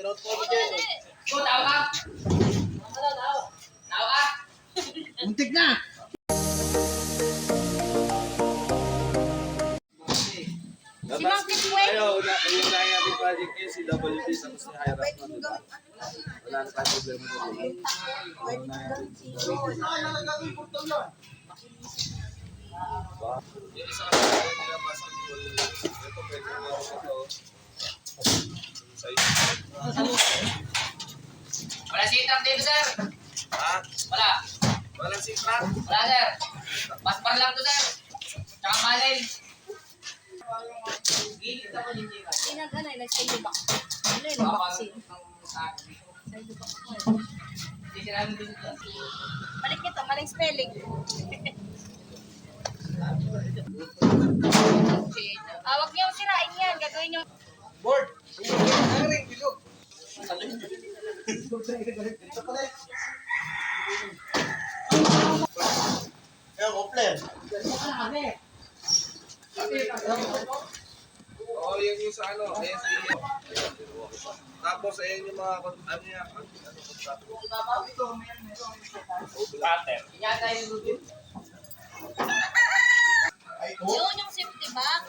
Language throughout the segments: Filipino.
Go, tao ka! Tao ka! Muntik na! Si Monkey Queen. Ayaw, yung kaya natin project niya, si WP, tapos si High Rock na, diba? Wala na tayong problema doon. Yung isa kasi nila basketball, ito pwede mo ito. Wala si truck dito, sir! Ha? Wala! Walang si Frank. Wala, sir! Paspar lang to, sir! Tsaka malay! Gilid ako ni Jika. Ano, nag-sa'yo ba? Ano yung vaccine? Hindi sila namin dito. Balik nito, maling spelling. Huwag niyong sirain yan. Gagawin niyong... Board! Ang ring, bilog! Kaya Kopler. Oo, yan yung sa ano, ayan sa inyo. Tapos ayan yung mga, ano yan, Pater. Inyata yung lubid. Yun yung safety box.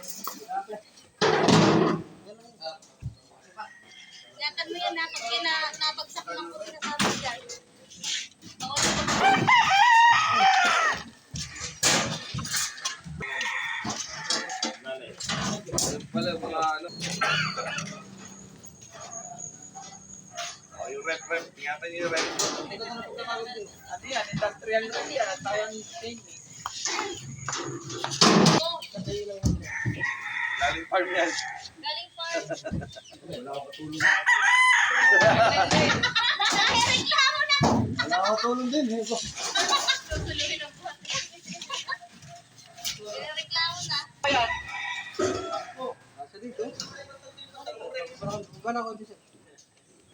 Ingatan mo yan na kasi nabagsak lang po sinasabi dyan. pala mga ano. Oh, yung rep, ingatan yung rep. Ano yan? Industrial rin yan. At tawang chain. Laling farm yan. Galing farm. Nakareklamo na. Wala ako tulong din. Tutuluhin ang buhat. Reklamo na. Nasa dito. Bukan ako dito.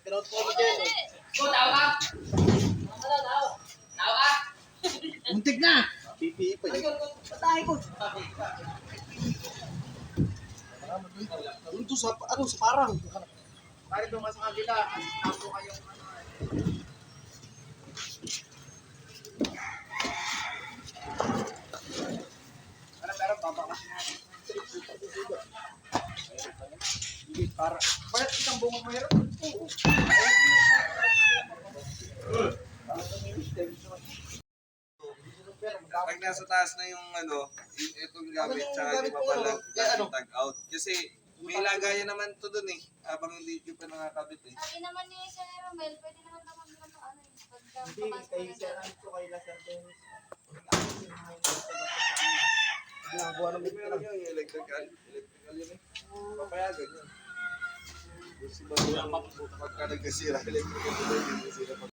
Pinot ko Oo, dito. dali. Go, tao ka! Tao ka! Muntik na! PPE pa yun. Patay ko. Dito sa, ano, sa parang. Pare doon sa kabila. Ako kayong ano. Pero babakasin natin. Hindi, para. Bakit isang bunga mayroon? Oo. Pag nasa taas na yung ano, itong gamit, tsaka di pa pala tag out. Kasi may lagayan naman to dun eh, habang hindi nyo pa nakakabit eh. Sabi naman ni Sir Romel, pwede naman naman ano eh. Hindi, kay Sir Anto, kay Lazar Dennis. Ginagawa ng Meron yung electrical yun eh. Papayagan yun. Kung si Bago pagka nagkasira, electrical yun, hindi sila pag